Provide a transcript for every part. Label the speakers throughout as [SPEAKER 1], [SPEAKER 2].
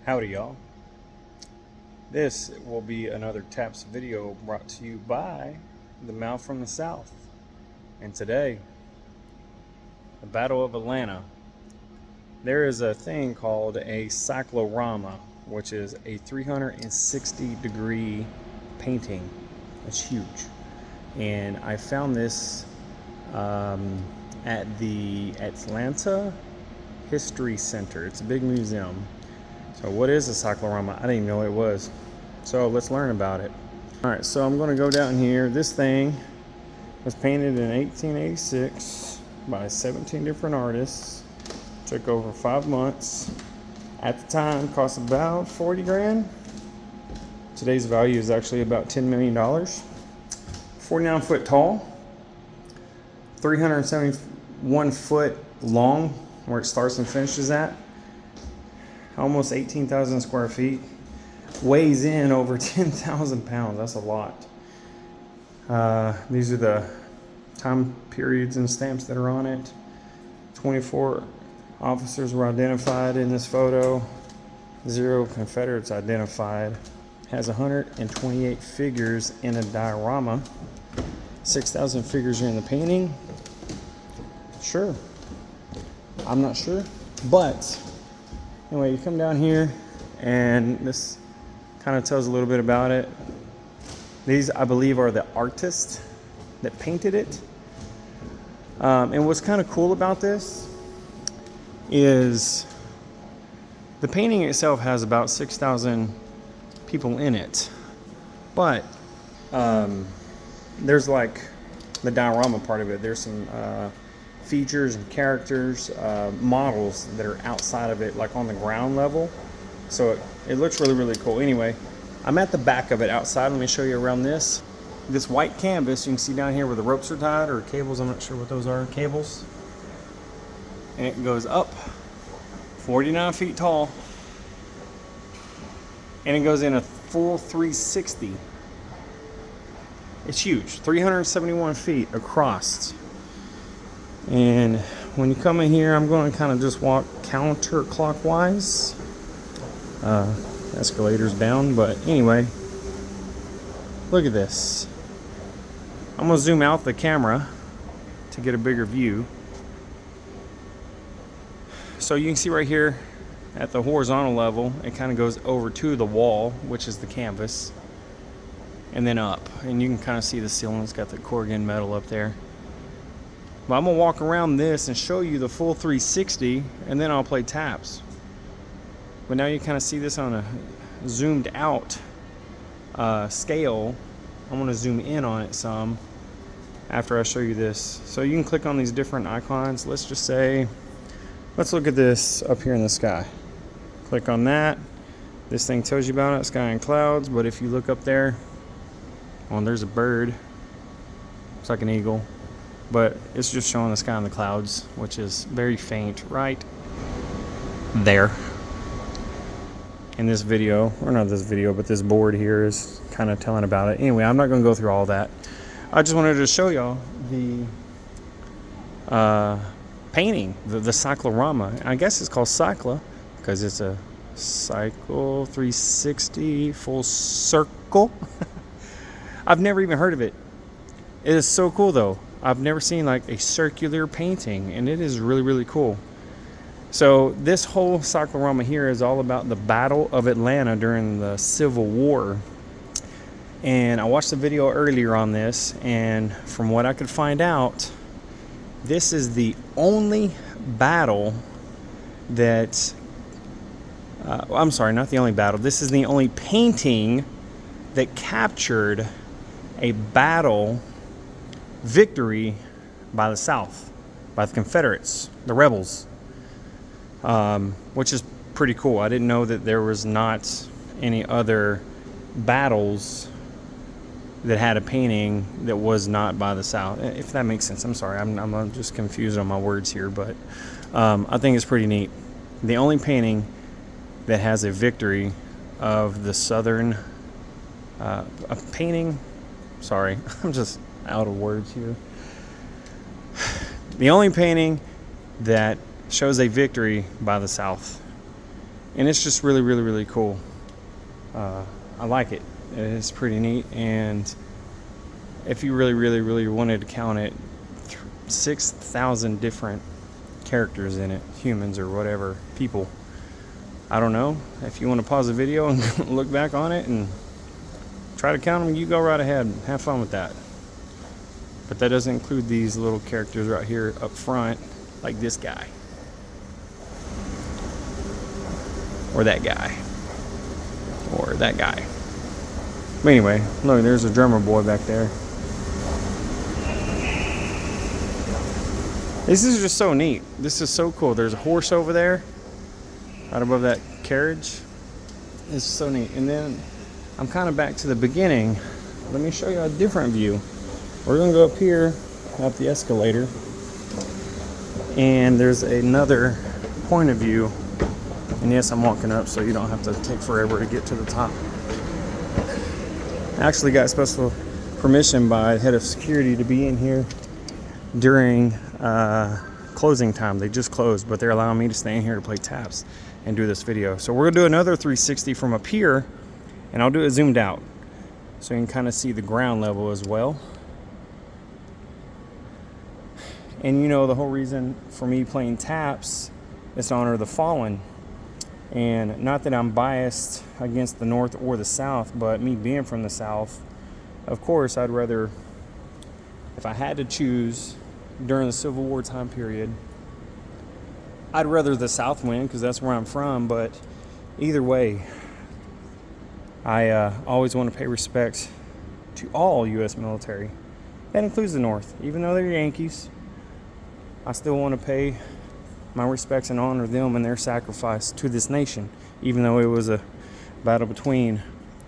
[SPEAKER 1] Howdy y'all. This will be another TAPS video brought to you by the Mouth from the South. And today, the Battle of Atlanta. There is a thing called a cyclorama, which is a 360-degree painting. It's huge. And I found this at the Atlanta History Center. It's a big museum. So what is a cyclorama? I didn't even know what it was. So let's learn about it. All right, so I'm gonna go down here. This thing was painted in 1886 by 17 different artists. Took over 5 months. At the time, cost about 40 grand. Today's value is actually about $10 million. 49 foot tall, 371 foot long, where it starts and finishes at. Almost 18,000 square feet. Weighs in over 10,000 pounds. That's a lot. These are the time periods and stamps that are on it. 24 officers were identified in this photo. 0 Confederates identified. Has 128 figures in a diorama. 6,000 figures are in the painting. Sure. I'm not sure. But anyway, you come down here and this kind of tells a little bit about it. These, I believe, are the artists that painted it. And what's kind of cool about this is the painting itself has about 6,000 people in it. But there's like the diorama part of it. There's some features and characters, models that are outside of it, like on the ground level. So it looks really, really cool. Anyway, I'm at the back of it outside. Let me show you around this. This white canvas you can see down here where the ropes are tied, or cables, I'm not sure what those are, cables. And it goes up 49 feet tall. And it goes in a full 360. It's huge, 371 feet across. And when you come in here, I'm going to kind of just walk counterclockwise. Escalators down, but anyway, look at this. I'm going to zoom out the camera to get a bigger view. So you can see right here at the horizontal level, it kind of goes over to the wall, which is the canvas, and then up. And you can kind of see the ceiling. It's got the corrugated metal up there. But I'm gonna walk around this and show you the full 360, and then I'll play taps. But now you kind of see this on a zoomed out scale. I'm gonna zoom in on it some after I show you this. So you can click on these different icons. Let's just say, let's look at this up here in the sky. Click on that. This thing tells you about it, sky and clouds. But if you look up there, oh, there's a bird. It's like an eagle. But it's just showing the sky and the clouds, which is very faint right there. In this video, or not this video, but this board here is kind of telling about it. Anyway, I'm not going to go through all that. I just wanted to show y'all the painting, the cyclorama. I guess it's called cycla because it's a cycle 360 full circle. I've never even heard of it. It is so cool though. I've never seen like a circular painting, and it is really, really cool. So this whole cyclorama here is all about the Battle of Atlanta during the Civil War. And I watched the video earlier on this, and from what I could find out, this is the only battle that, I'm sorry, not the only battle. This is the only painting that captured a battle victory by the South, by the Confederates, the rebels, which is pretty cool. I didn't know that there was not any other battles that had a painting that was not by the South, if that makes sense. I'm sorry, I'm just confused on my words here, but I think it's pretty neat. The only painting that has a victory of the Southern, a painting, sorry, I'm just out of words here. The only painting that shows a victory by the South. And it's just really, really, really cool. I like it. It's pretty neat. And if you really, really, really wanted to count it, 6,000 different characters in it, humans or whatever, people. I don't know. If you want to pause the video and look back on it and try to count them, you go right ahead. Have fun with that. But that doesn't include these little characters right here up front, like this guy. Or that guy. Or that guy. But anyway, look, there's a drummer boy back there. This is just so neat. This is so cool. There's a horse over there, right above that carriage. It's so neat. And then I'm kind of back to the beginning. Let me show you a different view. We're gonna go up here, up the escalator, and there's another point of view. And yes, I'm walking up, so you don't have to take forever to get to the top. I actually got special permission by the head of security to be in here during closing time. They just closed, but they're allowing me to stay in here to play taps and do this video. So we're gonna do another 360 from up here, and I'll do it zoomed out so you can kind of see the ground level as well. And you know, the whole reason for me playing taps is to honor the fallen. And not that I'm biased against the North or the South, but me being from the South, of course, I'd rather, if I had to choose during the Civil War time period, I'd rather the South win because that's where I'm from. But either way, I always want to pay respect to all U.S. military. That includes the North. Even though they're Yankees, I still want to pay my respects and honor them and their sacrifice to this nation, even though it was a battle between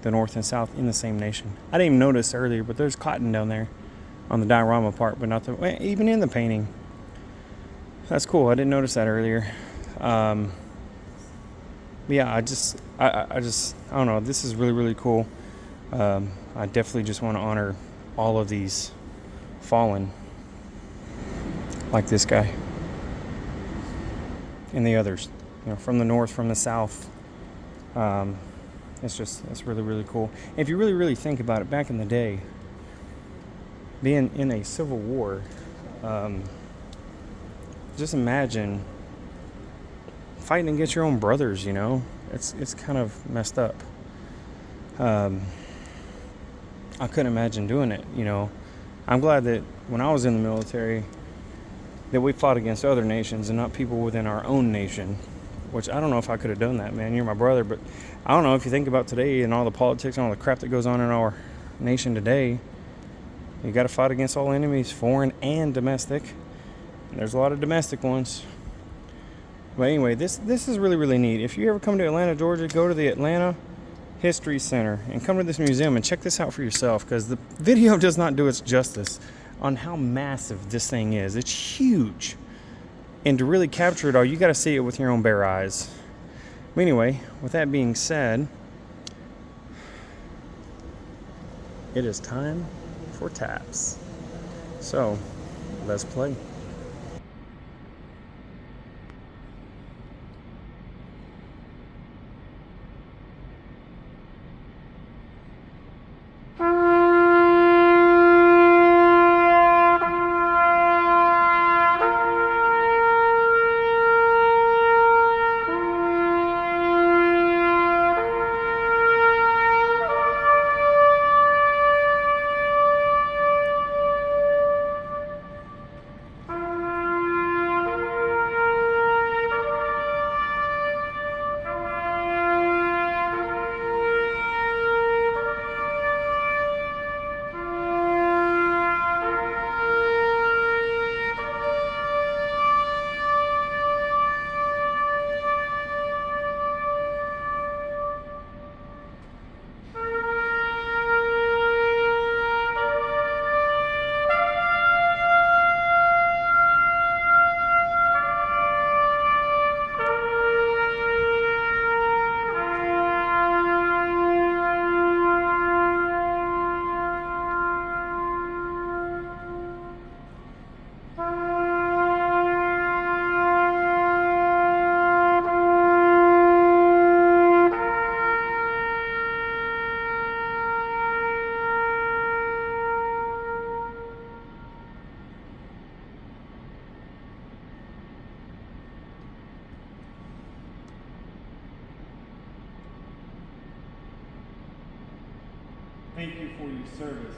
[SPEAKER 1] the North and South in the same nation. I didn't even notice earlier, but there's cotton down there on the diorama part, but not the, even in the painting. That's cool. I didn't notice that earlier. Yeah, I don't know. This is really, really cool. I definitely just want to honor all of these fallen, like this guy and the others, you know, from the North, from the South. It's really, really cool. If you really, really think about it, back in the day, being in a civil war, just imagine fighting against your own brothers, you know. It's kind of messed up. I couldn't imagine doing it, you know. I'm glad that when I was in the military that we fought against other nations and not people within our own nation, which I don't know if I could have done that, man. You're my brother, but I don't know if you think about today and all the politics and all the crap that goes on in our nation today. You got to fight against all enemies, foreign and domestic. And there's a lot of domestic ones. But anyway, this is really, really neat. If you ever come to Atlanta, Georgia, go to the Atlanta History Center and come to this museum and check this out for yourself, because the video does not do its justice on how massive this thing is. It's huge. And to really capture it all, you got to see it with your own bare eyes. But anyway, with that being said, it is time for taps. So, let's play. thank you for your service.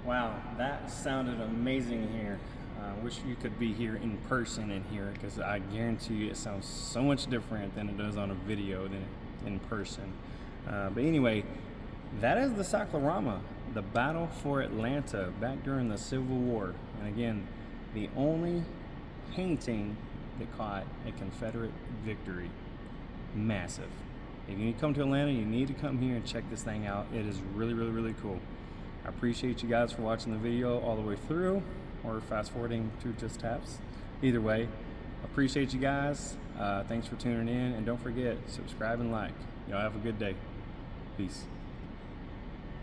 [SPEAKER 1] Wow, that sounded amazing here. I wish you could be here in person and hear it, because I guarantee you it sounds so much different than it does on a video than in person. But anyway, that is the Cyclorama, the battle for Atlanta back during the Civil War. And again, the only painting that caught a Confederate victory. Massive. If you come to Atlanta, you need to come here and check this thing out. It is really, really, really cool. I appreciate you guys for watching the video all the way through, or fast forwarding to just taps. Either way, appreciate you guys. Thanks for tuning in, and don't forget, subscribe and like. Y'all have a good day. Peace.